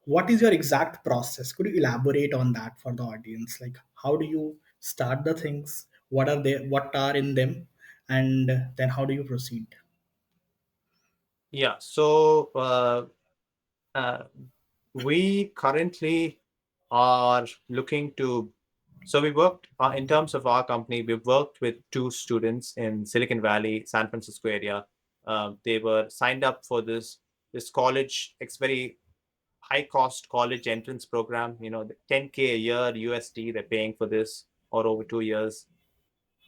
what is your exact process? Could you elaborate on that for the audience? Like, how do you start the things? What are they? What are in them? And then how do you proceed? Yeah. So uh, we currently are looking to. So we worked in terms of our company. We've worked with two students in Silicon Valley, San Francisco area. They were signed up for this college. It's very high cost college entrance program. The 10K a year USD they're paying for this, or over 2 years.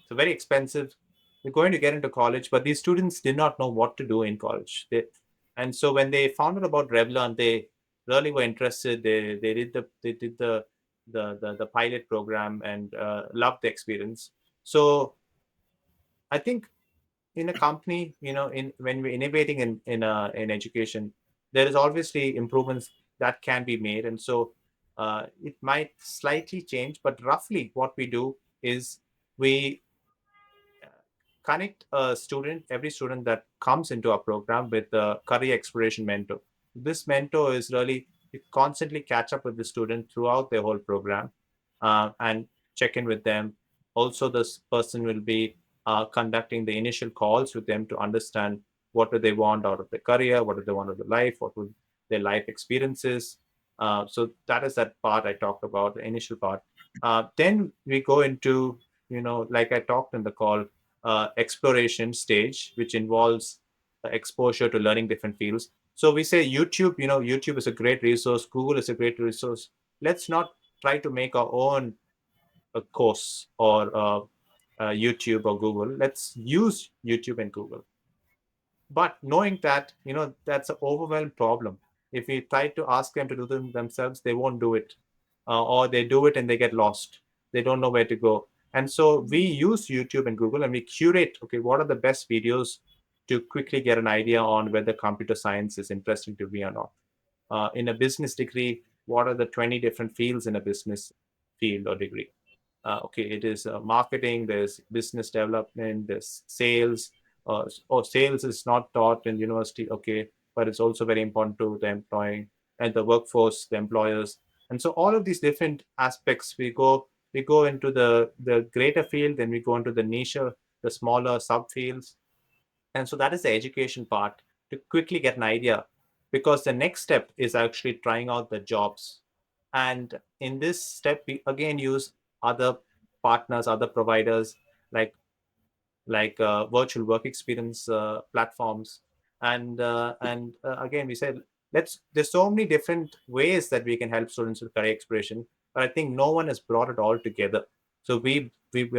So very expensive. They're going to get into college, but these students did not know what to do in college. And so when they found out about Revlearn, they really were interested. They did the pilot program and loved the experience. So I think in a company, in when we're innovating in education, there is obviously improvements that can be made, and so it might slightly change, but roughly what we do is we connect every student that comes into our program with a career exploration mentor. This mentor is really you constantly catch up with the student throughout their whole program and check in with them. Also, this person will be conducting the initial calls with them to understand what do they want out of their career, what do they want out of their life, what would their life experiences. So that is that part I talked about, the initial part. Then we go into, like I talked in the call, exploration stage, which involves exposure to learning different fields. So we say YouTube, YouTube is a great resource, Google is a great resource. Let's not try to make our own course or YouTube or Google. Let's use YouTube and Google. But knowing that, that's an overwhelmed problem. If we try to ask them to do them themselves, they won't do it. Or they do it and they get lost. They don't know where to go. And so we use YouTube and Google and we curate, okay, what are the best videos to quickly get an idea on whether computer science is interesting to me or not. In a business degree, what are the 20 different fields in a business field or degree? Okay, it is marketing, there's business development, there's sales, or sales is not taught in university, okay, but it's also very important to the employing and the workforce, the employers. And so all of these different aspects, we go into the greater field, then we go into the niche, the smaller subfields. And so that is the education part, to quickly get an idea, because the next step is actually trying out the jobs. And in this step, we again use other partners, other providers, like virtual work experience platforms. And again, we said, there's so many different ways that we can help students with career exploration, but I think no one has brought it all together. So we're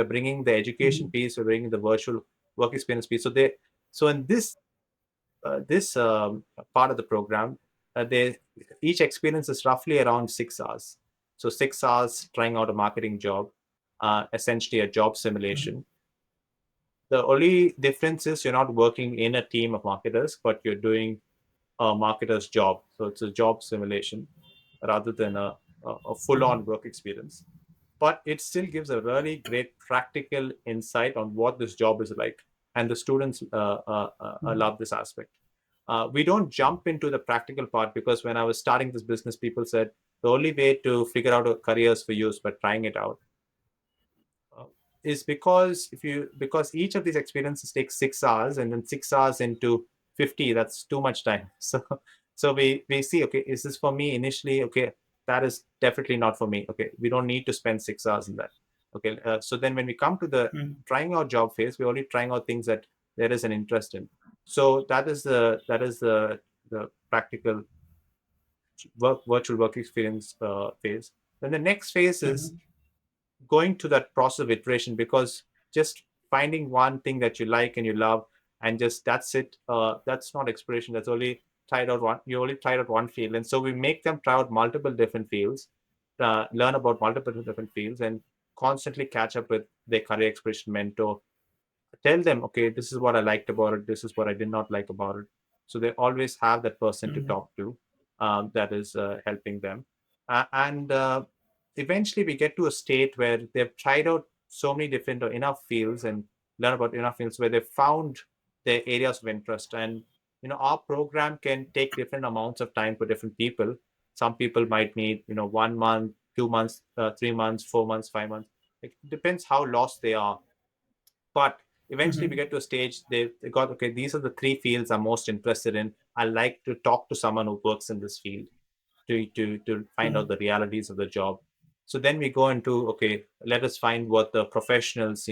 bringing the education Mhm. piece, we're bringing the virtual work experience piece. So in this part of the program, they each experience is roughly around 6 hours. So 6 hours trying out a marketing job, essentially a job Mhm. simulation. The only difference is you're not working in a team of marketers, but you're doing a marketer's job. So it's a job simulation rather than a full-on work experience. But it still gives a really great practical insight on what this job is like, and the students Mhm. love this aspect. We don't jump into the practical part, because when I was starting this business, people said the only way to figure out a careers for you is by trying it out. uh, is because each of these experiences takes 6 hours, and then 6 hours into 50, that's too much time. So we see, okay, is this for me initially? Okay, that is definitely not for me. Okay, we don't need to spend 6 hours in that. Okay, so then when we come to the Mhm. trying out job phase, we're only trying out things that there is an interest in. So that is the practical virtual work experience phase. Then the next phase is Mhm. going to that process of iteration, because just finding one thing that you like and you love, and just that's it, that's not exploration. That's only tried out one You only tried out one field, and so we make them try out multiple different fields, learn about multiple different fields, and constantly catch up with their career exploration mentor. Tell them, okay, this is what I liked about it, this is what I did not like about it. So they always have that person to Mhm. talk to, that is helping them. And eventually we get to a state where they've tried out so many different or enough fields, and learn about enough fields where they found their areas of interest. And our program can take different amounts of time for different people. Some people might need 1 month, 2 months, 3 months, 4 months, 5 months. It depends how lost they are. But eventually we Mm-hmm. get to a stage, they got, okay, these are the three fields I'm most interested in. I like to talk to someone who works in this field to find out Mm-hmm. the realities of the job. So then we go into, okay, let us find what the professionals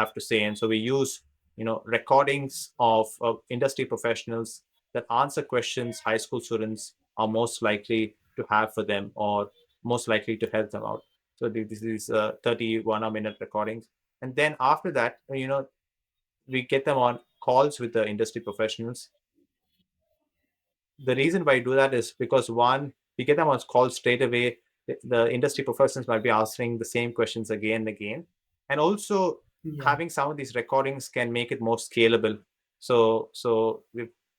have to say. And so we use recordings of industry professionals that answer questions high school students are most likely to have for them, or most likely to help them out. So this is 31 a minute recordings. And then after that, we get them on calls with the industry professionals. The reason why I do that is because, one, we get them on call straight away. The industry professionals might be asking the same questions again and again, and also Yeah. having some of these recordings can make it more scalable. So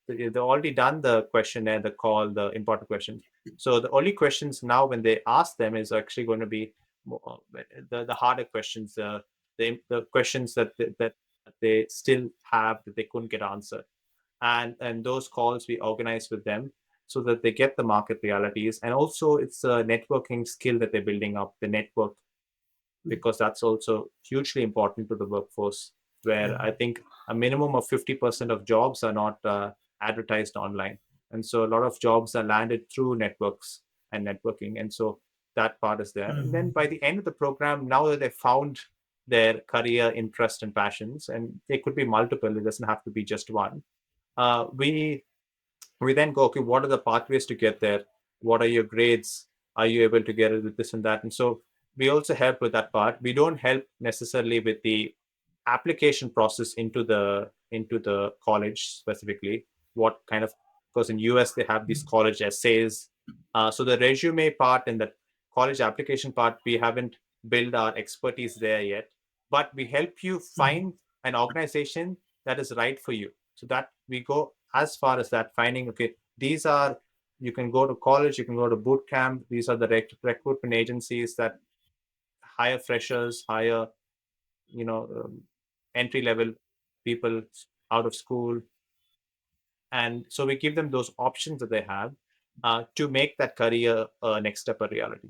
they've already done the questionnaire, the call, the important questions. So the only questions now when they ask them is actually going to be the harder questions, the questions that they still have that they couldn't get answered. And those calls we organize with them so that they get the market realities. And also it's a networking skill that they're building up, the network, because that's also hugely important to the workforce, where Yeah. I think a minimum of 50% of jobs are not advertised online. And so a lot of jobs are landed through networks and networking. And so that part is there. And then Mm-hmm. by the end of the program, now that they've found their career interest and passions, and they could be multiple, it doesn't have to be just one, we then go, okay, what are the pathways to get there? What are your grades? Are you able to get it with this and that? And so we also help with that part. We don't help necessarily with the application process into the college specifically. What kind of, because in US they have these college essays. So the resume part and the college application part, we haven't built our expertise there yet. But we help you Mm-hmm. find an organization that is right for you. So that we go as far as that, finding, okay, these are, you can go to college, you can go to boot camp. These are the recruitment agencies that hire freshers, hire you know um, entry level people out of school. And so we give them those options that they have to make that career next step a reality.